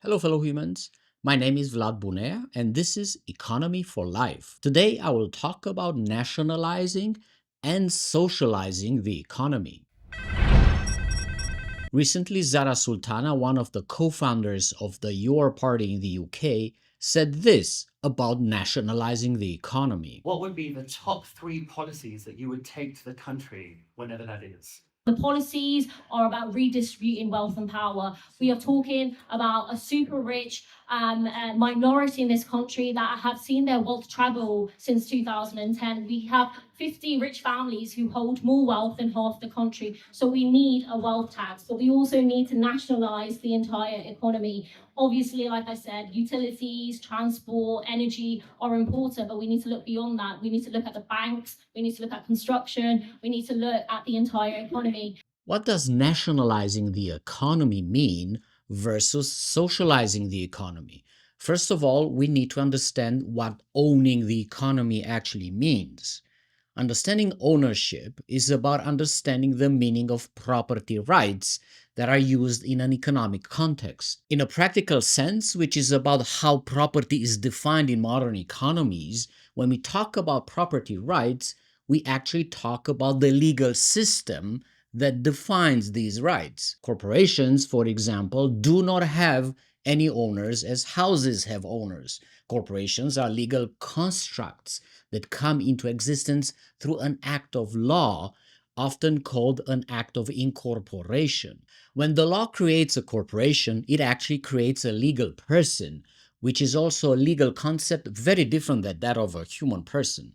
Hello, fellow humans. My name is Vlad Bunea, and this is Economy for Life. Today, I will talk about nationalizing and socializing the economy. Recently, Zara Sultana, one of the co founders of the Your Party in the UK, said this about nationalizing the economy. What would be the top three policies that you would take to the country whenever that is? The policies are about redistributing wealth and power. We are talking about a super rich minority in this country that have seen their wealth travel since 2010. We have 50 rich families who hold more wealth than half the country. So we need a wealth tax, but we also need to nationalize the entire economy. Obviously, like I said, utilities, transport, energy are important, but we need to look beyond that. We need to look at the banks, we need to look at construction, we need to look at the entire economy. What does nationalizing the economy mean versus socializing the economy? First of all, we need to understand what owning the economy actually means. Understanding ownership is about understanding the meaning of property rights that are used in an economic context. In a practical sense, which is about how property is defined in modern economies, when we talk about property rights, we actually talk about the legal system that defines these rights. Corporations, for example, do not have any owners as houses have owners. Corporations are legal constructs that come into existence through an act of law, often called an act of incorporation. When the law creates a corporation, it actually creates a legal person, which is also a legal concept very different than that of a human person.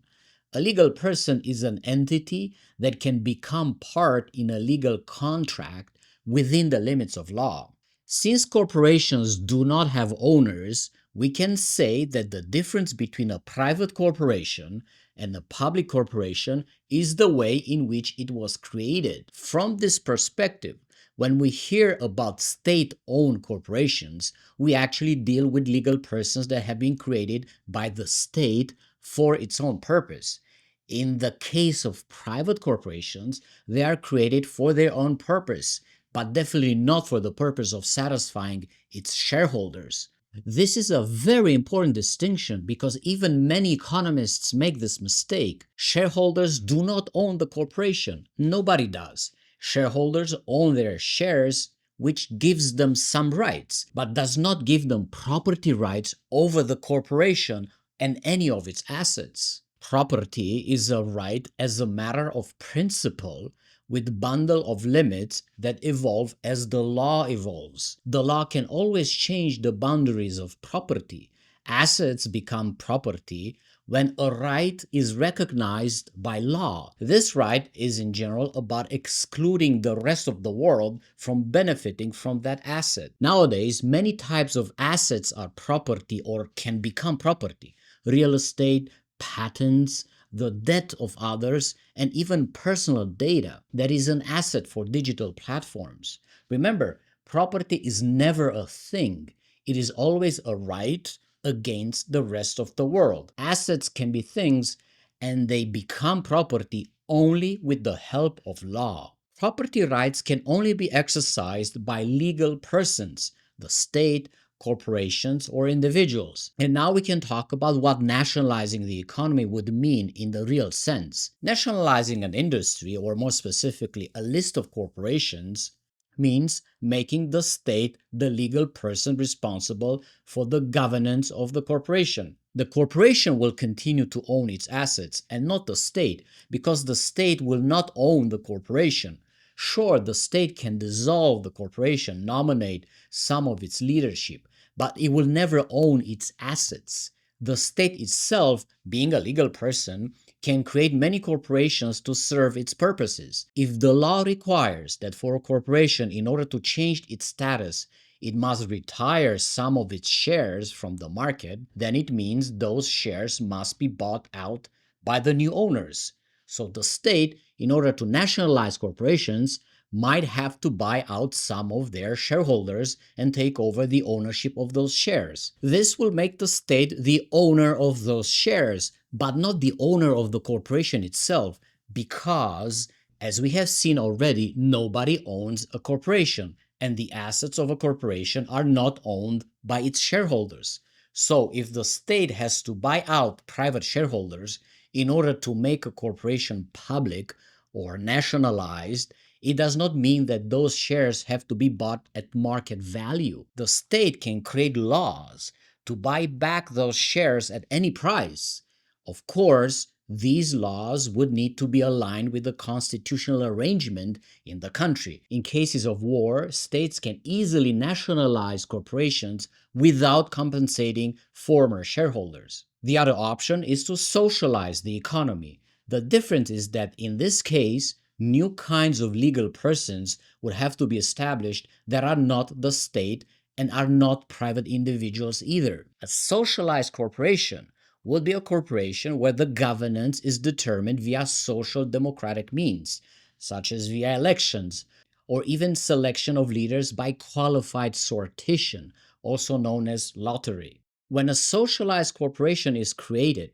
A legal person is an entity that can become part in a legal contract within the limits of law. Since corporations do not have owners, we can say that the difference between a private corporation and a public corporation is the way in which it was created. From this perspective, when we hear about state owned corporations, we actually deal with legal persons that have been created by the state for its own purpose. In the case of private corporations, they are created for their own purpose, but definitely not for the purpose of satisfying its shareholders. This is a very important distinction because even many economists make this mistake. Shareholders do not own the corporation. Nobody does. Shareholders own their shares, which gives them some rights, but does not give them property rights over the corporation and any of its assets. Property is a right as a matter of principle with bundle of limits that evolve as the law evolves. The law can always change the boundaries of property. Assets become property when a right is recognized by law. This right is in general about excluding the rest of the world from benefiting from that asset. Nowadays, many types of assets are property or can become property. Real estate, patents, the debt of others, and even personal data that is an asset for digital platforms. Remember, property is never a thing, it is always a right against the rest of the world. Assets can be things and they become property only with the help of law. Property rights can only be exercised by legal persons, the state, corporations, or individuals. And now we can talk about what nationalizing the economy would mean in the real sense. Nationalizing an industry, or more specifically, a list of corporations, means making the state the legal person responsible for the governance of the corporation. The corporation will continue to own its assets and not the state, because the state will not own the corporation. Sure, the state can dissolve the corporation, nominate some of its leadership, but it will never own its assets. The state itself, being a legal person, can create many corporations to serve its purposes. If the law requires that for a corporation, in order to change its status, it must retire some of its shares from the market, then it means those shares must be bought out by the new owners. So the state, in order to nationalize corporations, might have to buy out some of their shareholders and take over the ownership of those shares. This will make the state the owner of those shares, but not the owner of the corporation itself, because, as we have seen already, nobody owns a corporation. and the assets of a corporation are not owned by its shareholders. So, if the state has to buy out private shareholders in order to make a corporation public or nationalized, it does not mean that those shares have to be bought at market value. The state can create laws to buy back those shares at any price. Of course, these laws would need to be aligned with the constitutional arrangement in the country. In cases of war, states can easily nationalize corporations without compensating former shareholders. The other option is to socialize the economy. The difference is that in this case, new kinds of legal persons would have to be established that are not the state and are not private individuals either. A socialized corporation would be a corporation where the governance is determined via social democratic means, such as via elections, or even selection of leaders by qualified sortition, also known as lottery. When a socialized corporation is created,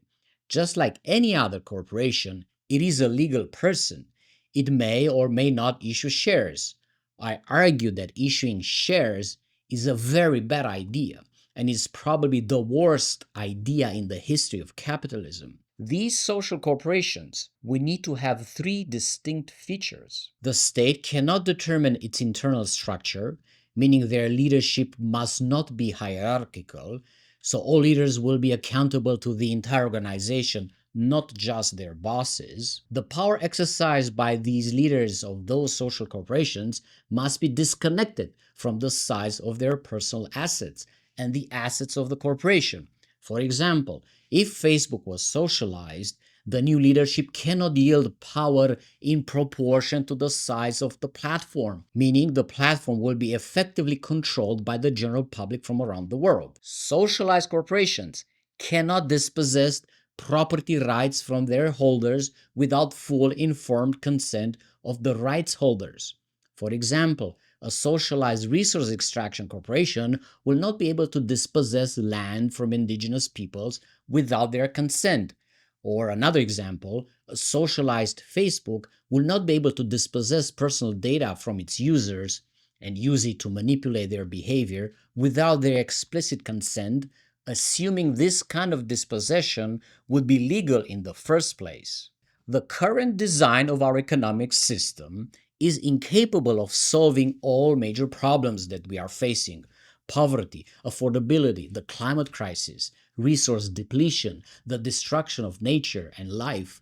just like any other corporation, it is a legal person. It may or may not issue shares. I argue that issuing shares is a very bad idea and is probably the worst idea in the history of capitalism. These social corporations will need to have three distinct features. The state cannot determine its internal structure, meaning their leadership must not be hierarchical, so all leaders will be accountable to the entire organization, not just their bosses. The power exercised by these leaders of those social corporations must be disconnected from the size of their personal assets and the assets of the corporation. For example, if Facebook was socialized, the new leadership cannot yield power in proportion to the size of the platform, meaning the platform will be effectively controlled by the general public from around the world. Socialized corporations cannot dispossess property rights from their holders without full informed consent of the rights holders. For example, a socialized resource extraction corporation will not be able to dispossess land from indigenous peoples without their consent. Or another example, a socialized Facebook will not be able to dispossess personal data from its users and use it to manipulate their behavior without their explicit consent, assuming this kind of dispossession would be legal in the first place. The current design of our economic system is incapable of solving all major problems that we are facing: poverty, affordability, the climate crisis, resource depletion, the destruction of nature and life.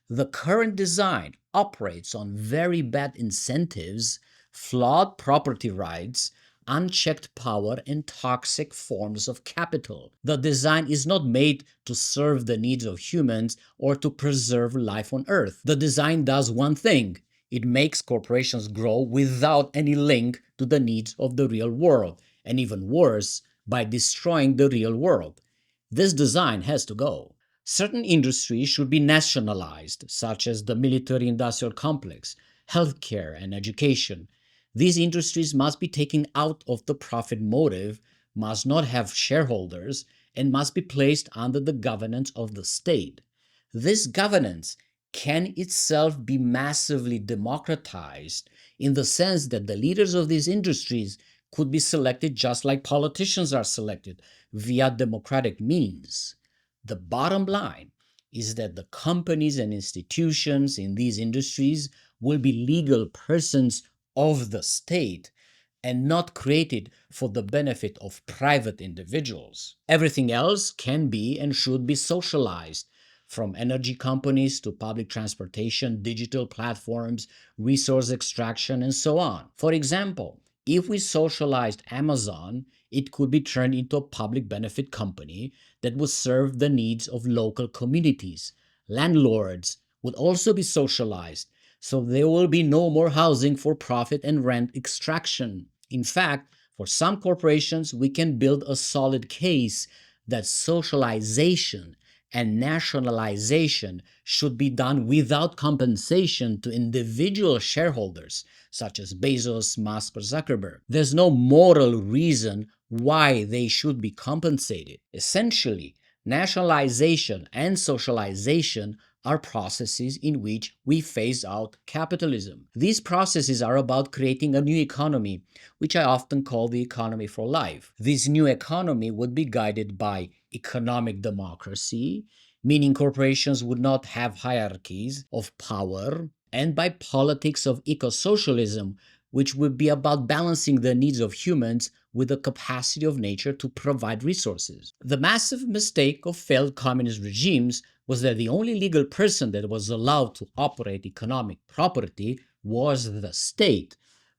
The current design operates on very bad incentives, flawed property rights, unchecked power, and toxic forms of capital. The design is not made to serve the needs of humans or to preserve life on Earth. The design does one thing: it makes corporations grow without any link to the needs of the real world, and even worse, by destroying the real world. This design has to go. Certain industries should be nationalized, such as the military industrial complex, healthcare, and education. These industries must be taken out of the profit motive, must not have shareholders, and must be placed under the governance of the state. This governance can itself be massively democratized in the sense that the leaders of these industries could be selected just like politicians are selected via democratic means. The bottom line is that the companies and institutions in these industries will be legal persons of the state and not created for the benefit of private individuals. Everything else can be and should be socialized, from energy companies to public transportation, digital platforms, resource extraction, and so on. For example, if we socialized Amazon, it could be turned into a public benefit company that would serve the needs of local communities. Landlords would also be socialized, so there will be no more housing for profit and rent extraction. In fact, for some corporations, we can build a solid case that socialization and nationalization should be done without compensation to individual shareholders, such as Bezos, Musk, or Zuckerberg. There's no moral reason why they should be compensated. Essentially, nationalization and socialization are processes in which we phase out capitalism. These processes are about creating a new economy, which I often call the economy for life. This new economy would be guided by economic democracy, meaning corporations would not have hierarchies of power, and by politics of eco-socialism, which would be about balancing the needs of humans with the capacity of nature to provide resources. The massive mistake of failed communist regimes was that the only legal person that was allowed to operate economic property was the state.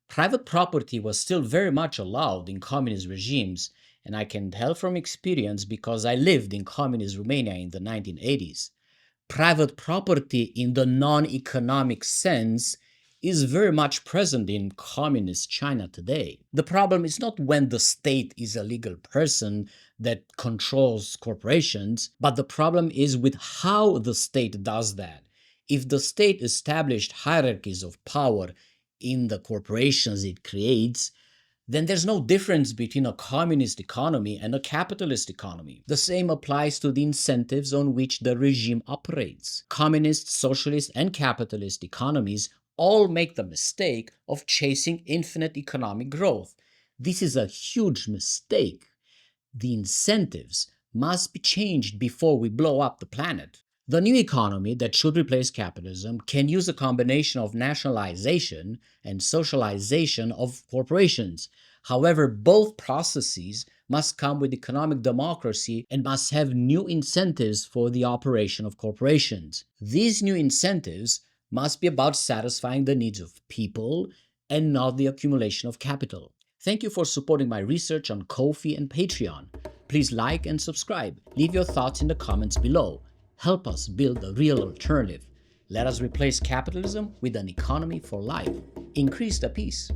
Private property was still very much allowed in communist regimes, and I can tell from experience because I lived in communist Romania in the 1980s. Private property in the non-economic sense is very much present in communist China today. The problem is not when the state is a legal person that controls corporations, but the problem is with how the state does that. If the state established hierarchies of power in the corporations it creates, then there's no difference between a communist economy and a capitalist economy. The same applies to the incentives on which the regime operates. Communist, socialist, and capitalist economies all make the mistake of chasing infinite economic growth. This is a huge mistake. The incentives must be changed before we blow up the planet. The new economy that should replace capitalism can use a combination of nationalization and socialization of corporations. However, both processes must come with economic democracy and must have new incentives for the operation of corporations. These new incentives must be about satisfying the needs of people and not the accumulation of capital. Thank you for supporting my research on Ko-fi and Patreon. Please like and subscribe. Leave your thoughts in the comments below. Help us build a real alternative. Let us replace capitalism with an economy for life. Increase the peace.